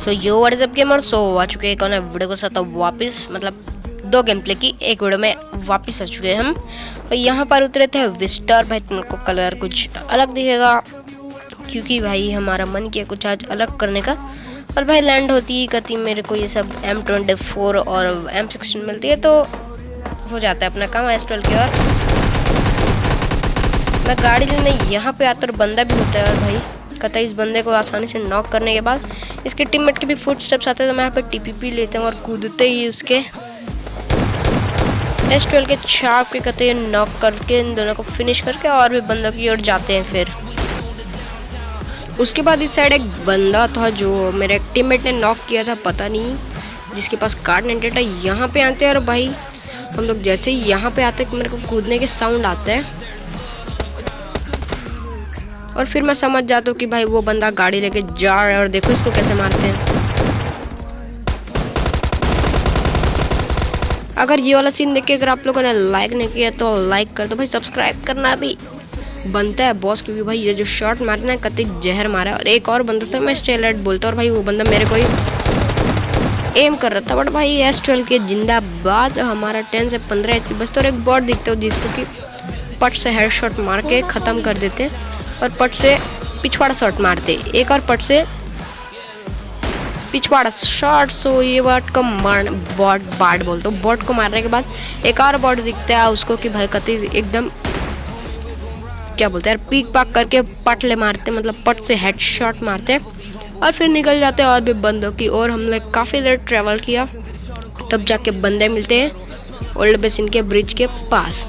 सो यो WhatsApp gamer, सो आ चुके हैं कौन वीडियो के साथ वापस, मतलब 2 गेम प्ले की एक वीडियो में वापस आ चुके हैं हम। और यहाँ पर उतरे थे विस्टर भाई, तुमको कलर कुछ अलग दिखेगा क्योंकि भाई हमारा मन किया कुछ आज अलग करने का। और भाई लैंड होती ही कहती मेरे को ये सब M24 और M16 मिलती है तो हो जाता है अपना काम S12 के। और मैं गाड़ी लेने यहाँ पे आता और बंदा भी होता है। और भाई कहता है इस बंदे को आसानी से नॉक करने के बाद इसके टीममेट के भी फुट स्टेप्स आते हैं तो मैं यहाँ पे TPP लेते हैं और कूदते ही उसके S12 के छाप के कहते हैं नॉक करके इन दोनों को फिनिश करके और भी बंदों की ओर जाते हैं। फिर उसके बाद इस साइड एक बंदा था जो मेरे टीममेट ने नॉक किया था, पता नहीं जिसके पास कार्ड 98 है। यहाँ पे आते हैं और भाई हम लोग जैसे ही यहाँ पे आते हैं मेरे को कूदने के साउंड आते हैं और फिर मैं समझ जाता हूँ कि भाई वो बंदा गाड़ी लेके जा रहा है। और देखो इसको कैसे मारते हैं। अगर ये वाला सीन देख के अगर आप लोगों ने लाइक नहीं किया तो लाइक कर दो भाई, सब्सक्राइब करना भी बनता है बॉस, क्योंकि भाई ये जो शॉट मारना है कतई जहर मारा है। और एक और बंदा था, मैं स्टेलर्ट बोलता, और भाई वो बंदा मेरे को ही एम कर रहा था, बट भाई S12 के जिंदाबाद। हमारा 10 से 15 HP बचता। और एक बॉट दिखता है जिसको कि पट से हेडशॉट मार के ख़त्म कर देते हैं और पट से पिछवाड़ा शॉट मारते, एक और पट से पिछवाड़ा शॉट। सो ये बॉट को मार बॉट बोलते हो। बॉट को मारने के बाद एक और बॉट दिखता है उसको कि भाई कतई एकदम क्या बोलते हैं यार, पीक पाक करके पट ले मारते, मतलब पट से हेडशॉट मारते और फिर निकल जाते हैं और भी बंदों की। और हम लोग काफ़ी देर ट्रैवल किया तब जाके बंदे मिलते हैं ओल्ड बेसिन के ब्रिज के पास।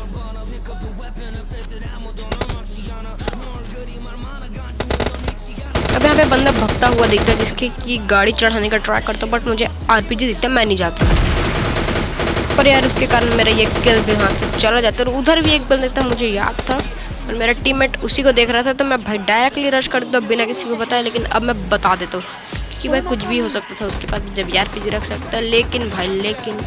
अब यहाँ पे बंदा भगता हुआ दिखता है जिसकी की गाड़ी चढ़ाने का ट्राई करता, बट मुझे RPG दिखता है, मैं नहीं जाता। पर यार उसके कारण मेरा ये किल भी हाथ से चला जाता है। और उधर भी एक बंदा था, मुझे याद था और मेरा टीममेट उसी को देख रहा था तो मैं भाई डायरेक्टली रश कर देता बिना किसी को बताया। लेकिन अब मैं बता देता हूँ कि भाई कुछ भी हो सकता था उसके पास जब RPG रख सकता। लेकिन भाई लेकिन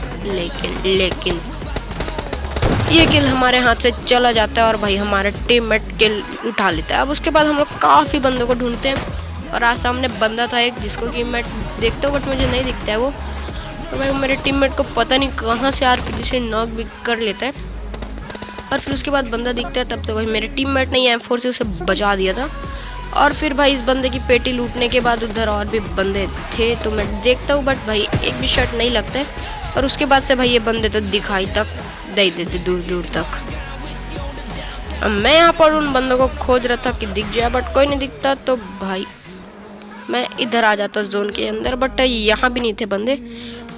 ये किल हमारे हाथ से चला जाता है और भाई हमारा टीममेट किल उठा लेता है। अब उसके बाद हम लोग काफ़ी बंदों को ढूंढते हैं और आज सामने बंदा था एक जिसको कि मैं देखता हूँ बट मुझे नहीं दिखता है वो। और भाई मेरे टीममेट को पता नहीं कहाँ से RPG से नॉक भी कर लेता है। और फिर उसके बाद बंदा दिखता है तब तो भाई मेरे टीममेट ने M4 से उसे बचा दिया था। और फिर भाई इस बंदे की पेटी लूटने के बाद उधर और भी बंदे थे तो मैं देखता हूँ बट भाई एक भी शॉट नहीं लगता है। और उसके बाद से भाई ये बंदे तो दिखाई तक दे देते दूर दूर तक। अब मैं यहाँ पर उन बंदों को खोज रहा था कि दिख जाए बट कोई नहीं दिखता तो भाई मैं इधर आ जाता जोन के अंदर, बट यहाँ भी नहीं थे बंदे।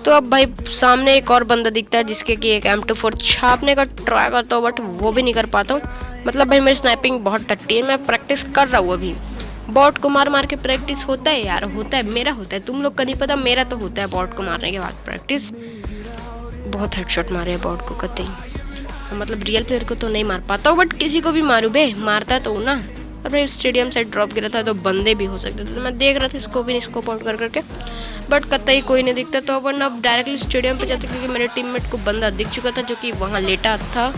तो अब भाई सामने एक और बंदा दिखता है जिसके कि एक M24 छापने का ट्राई करता हूँ बट वो भी नहीं कर पाता हूँ। मतलब भाई मेरी स्नाइपिंग बहुत टट्टी है, मैं प्रैक्टिस कर रहा हूँ अभी। बॉट को मार मार के प्रैक्टिस होता है यार, होता है, मेरा होता है, तुम लोग का नहीं पता, मेरा तो होता है बॉट को मारने के बाद प्रैक्टिस। बहुत हेडशॉट मारे हैं बॉट को कतई, मतलब रियल प्लेयर को तो नहीं मार पाता हूँ बट किसी को भी मारू बे, मारता तो ना। और भाई स्टेडियम से ड्रॉप गिरा था तो बंदे भी हो सकते थे तो मैं देख रहा था इसको भी स्कोप आउट कर करके, बट कतई कोई नहीं दिखता। तो अपन अब डायरेक्टली स्टेडियम पे जाते क्योंकि मेरे टीममेट को बंदा दिख चुका था जो कि वहाँ लेटा था।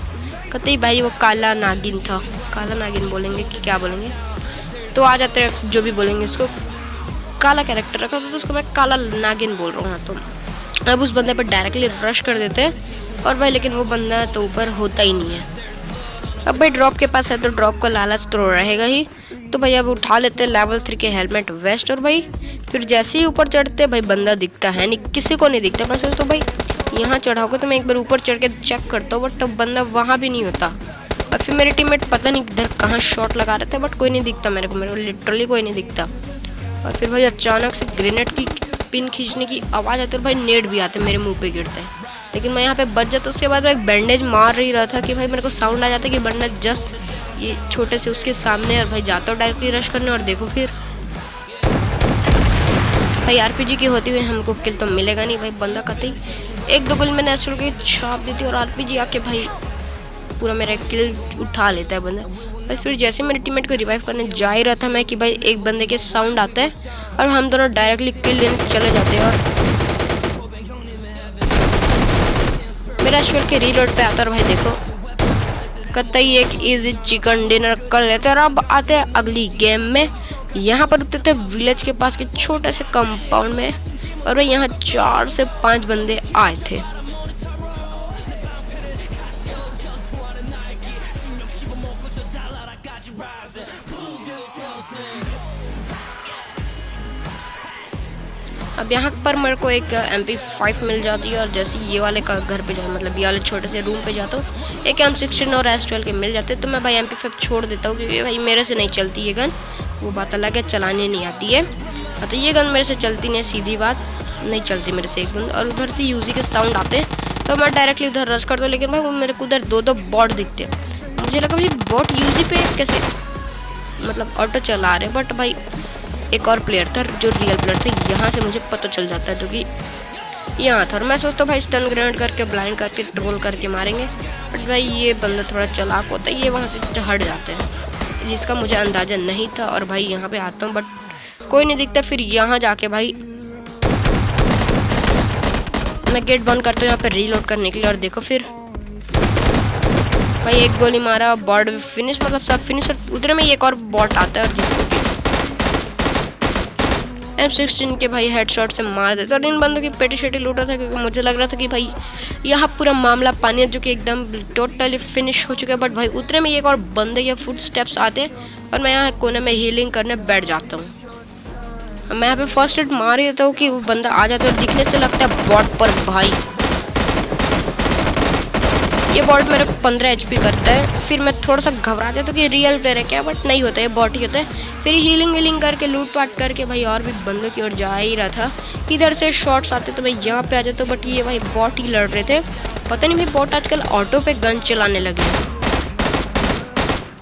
कतई भाई वो काला नागिन था, काला नागिन बोलेंगे कि क्या बोलेंगे तो आ जाते हैं, जो भी बोलेंगे इसको। काला कैरेक्टर रखा था तो उसको मैं काला नागिन बोल रहा हूँ। तो अब उस बंदे पर डायरेक्टली रश कर देते हैं और भाई लेकिन वो बंदा तो ऊपर होता ही नहीं है। अब भाई ड्रॉप के पास है तो ड्रॉप का लालच तो रहेगा ही, तो भाई अब उठा लेते हैं लेवल 3 के हेलमेट वेस्ट। और भाई फिर जैसे ही ऊपर चढ़ते भाई बंदा दिखता है नहीं, किसी को नहीं दिखता। मैं सोचता हूँ भाई यहाँ चढ़ा होगा तो मैं एक बार ऊपर चढ़ के चेक करता हूँ, बट बंदा वहाँ भी नहीं होता। और फिर मेरे टीममेट पता नहीं इधर कहाँ शॉट लगा रहे थे बट कोई नहीं दिखता मेरे को लिटरली कोई नहीं दिखता। और फिर भाई अचानक से ग्रेनेड की पिन खींचने की आवाज़ आती है और भाई नेट भी आते मेरे मुँह पे गिरते हैं, लेकिन मैं यहाँ पे बच जाता। उसके बाद मैं एक बैंडेज मार ही रहा था कि भाई मेरे को साउंड आ जाता है कि बंदा जस्ट ये छोटे से उसके सामने, और भाई जाता हूँ डायरेक्टली रश करने और देखो फिर भाई RPG की होती हुई हमको किल तो मिलेगा नहीं। भाई बंदा कतई एक दो गोली मैंने S12 की छाप दी थी और RPG आके भाई पूरा मेरा किल उठा let है बंदा। भाई फिर जैसे मेरे टीममेट को रिवाइव करने जा ही रहा था मैं कि भाई एक बंदे के साउंड आता है और हम दोनों डायरेक्टली किल लेने चले जाते हैं। और मेरा S12 के रीलोड पे आता है और भाई देखो कतई एक इजी चिकन डिनर कर लेते हैं। और अब आते हैं अगली गेम में यहाँ पर उतरे थे विलेज के पास के छोटे से कंपाउंड में, और भाई यहाँ 4 से 5 बंदे आए थे। अब यहाँ पर मेरे को एक MP5 मिल जाती है, और जैसे ये वाले का घर पे जाए, मतलब ये वाले छोटे से रूम पे जाता हूँ, एक M16 और S12 के मिल जाते, तो मैं भाई MP5 छोड़ देता हूँ, क्योंकि भाई मेरे से नहीं चलती ये गन। वो बात अलग है, चलाने नहीं आती है। तो ये गन मेरे से चलती नहीं है, सीधी बात, नहीं चलती मेरे से एक बंद। और उधर से यूजी के साउंड आते हैं, तो मैं डायरेक्टली उधर रश करता हूँ, लेकिन भाई मेरे को उधर 2 बॉट दिखते हैं। मुझे लगा भाई बॉट यूजी पे कैसे मतलब ऑटो चला रहे, बट भाई एक और प्लेयर था जो रियल प्लेयर थे, यहाँ से मुझे पता चल जाता है, जो कि यहाँ था। और मैं सोचता हूँ भाई स्टन ग्रेनेड करके ब्लाइंड करके ट्रोल करके मारेंगे, बट भाई ये बंदा थोड़ा चालाक होता है, ये वहाँ से हट जाते हैं, जिसका मुझे अंदाज़ा नहीं था। और भाई यहाँ पे आता हूँ, बट कोई नहीं दिखता। फिर यहाँ जाके भाई मैं गेट बंद करता हूँ यहाँ पे रीलोड करने के लिए, और देखो फिर भाई एक गोली मारा, बॉट फिनिश, मतलब सब फिनिश। और उधर में एक और बॉट आता है, और जिसको M16 के भाई हेडशॉट से मार देता। और इन बंदों की पेटी शेटी लूटा था, क्योंकि मुझे लग रहा था कि भाई यहाँ पूरा मामला पानी है, जो कि एकदम टोटली फिनिश हो चुका है। बट भाई उतने में एक और बंदे या फुट स्टेप्स आते हैं, और मैं यहाँ कोने में हीलिंग करने बैठ जाता हूँ। मैं यहाँ पे फर्स्ट एड मार ही देता हूँ कि वो बंदा आ जाता है, और दिखने से लगता है बॉट पर भाई ये बॉट मेरे को 15 HP करता है। फिर मैं थोड़ा सा घबरा जाता हूँ कि रियल प्लेयर है क्या, बट नहीं होता है, बॉट ही होता है। फिर हीलिंग करके लूट पाट करके भाई और भी बंदों की ओर जा ही रहा था, इधर से शॉट्स आते तो मैं यहाँ पे आ जाता हूँ, बट ये भाई बॉट ही लड़ रहे थे। पता नहीं भाई बॉट आजकल ऑटो पे गन चलाने लगे,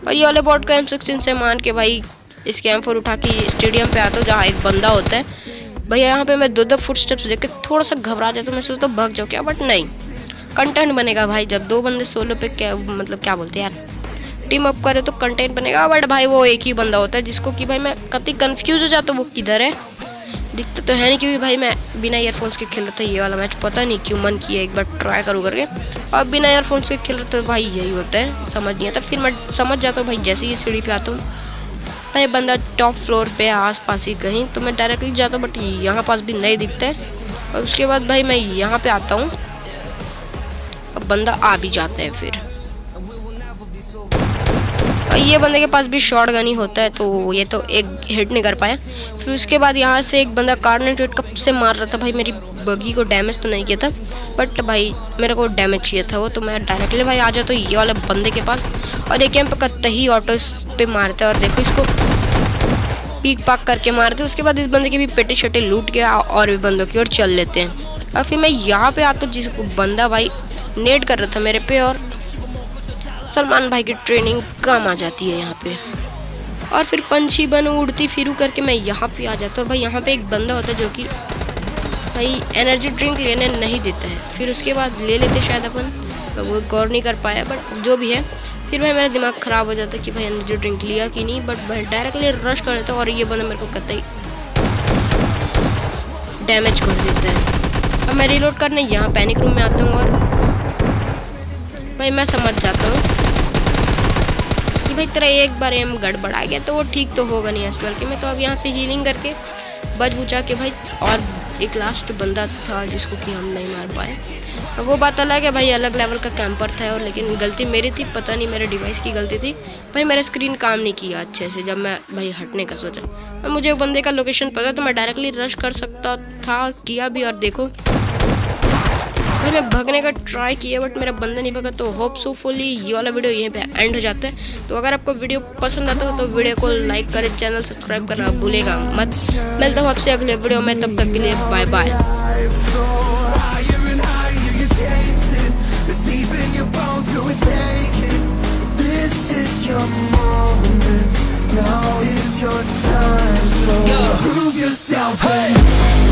और ये वाले बॉट को M16 से मान के भाई इस M4 उठा के स्टेडियम पे आता हूँ, जहाँ एक बंदा होता है। भैया यहाँ पे मैं 2 फुट स्टेप्स देख के थोड़ा सा घबरा जाता हूँ, मैं सोचता हूँ भाग जाओ क्या, बट नहीं, कंटेंट बनेगा भाई। जब 2 बंदे सोलो पे क्या मतलब क्या बोलते हैं यार, टीम अप करे तो कंटेंट बनेगा। बट भाई वो एक ही बंदा होता है, जिसको कि भाई मैं कभी कंफ्यूज हो जाता हूँ वो किधर है, दिखता तो है नहीं, क्योंकि भाई मैं बिना ईयरफोन्स के खेल रहा था ये वाला मैच। पता नहीं क्यों मन किया एक बार ट्राई करूँ करके, और बिना ईयरफोन्स के खेल रहा था भाई, यही होता है, समझ नहीं आता। फिर मैं समझ जाता हूँ भाई, जैसे ही सीढ़ी पे आता हूँ भाई बंदा टॉप फ्लोर पे आस पास ही कहीं, तो मैं डायरेक्टली जाता हूँ, बट यहाँ पास भी नहीं दिखता है। और उसके बाद भाई मैं यहाँ पे आता हूँ, अब बंदा आ भी जाता है। फिर और ये बंदे के पास भी शॉट गन ही होता है, तो ये तो एक हिट नहीं कर पाया। फिर उसके बाद यहाँ से एक बंदा कार्नेट हिट कब से मार रहा था भाई, मेरी बगी को डैमेज तो नहीं किया था, बट भाई मेरे को डैमेज किया था वो, तो मैं डायरेक्टली भाई आ जाता हूँ ये वाले बंदे के पास, और एक पे कतई ऑटो पे मारता है, और देखो इसको पीक पाक करके मारते हैं। उसके बाद इस बंदे की भी पेटी शेटी लूट के और भी बंदों की ओर चल लेते हैं। और फिर मैं यहाँ पे आता हूँ, जिसको बंदा भाई नेट कर रहा था मेरे पे, और सलमान भाई की ट्रेनिंग काम आ जाती है यहाँ पे। और फिर पंछी बनूं उड़ती फिरू करके मैं यहाँ पे आ जाता हूँ। और भाई यहाँ पे एक बंदा होता है जो कि भाई एनर्जी ड्रिंक लेने नहीं देता है, फिर उसके बाद ले लेते शायद अपन, तो वो गौर नहीं कर पाया, बट जो भी है। फिर भाई मेरा दिमाग ख़राब हो जाता है कि भाई एनर्जी ड्रिंक लिया कि नहीं, बट भाई डायरेक्टली रश कर देता हूँ, और ये बंदा मेरे को कतई डैमेज कर देता है। अब मैं रीलोड करने यहाँ पैनिक रूम में आता हूँ, और भाई मैं समझ जाता हूँ कि भाई तेरा एक बार एम गड़बड़ा गया तो वो ठीक तो होगा नहीं S12 के में। तो अब यहाँ से हीलिंग करके बच बुचा के भाई, और एक लास्ट बंदा था जिसको कि हम नहीं मार पाए, अब वो बात अलग है भाई, अलग लेवल का कैंपर था। और लेकिन गलती मेरी थी, पता नहीं मेरे डिवाइस की गलती थी भाई, मेरा स्क्रीन काम नहीं किया अच्छे से जब मैं भाई हटने का सोचा। और मुझे बंदे का लोकेशन पता, तो मैं डायरेक्टली रश कर सकता था, किया भी। और देखो भाई मैं भागने का ट्राई किया, बट मेरा बंदा नहीं भागा। तो होप सो फुली ये वाला वीडियो यहीं पे एंड हो जाता है। तो अगर आपको वीडियो पसंद आता हो तो वीडियो को लाइक करें, चैनल सब्सक्राइब करना भूलेगा मत। मिलता हूँ आपसे अगले वीडियो में, तब तक के लिए bye bye. Now is your time, so prove yourself. Hey!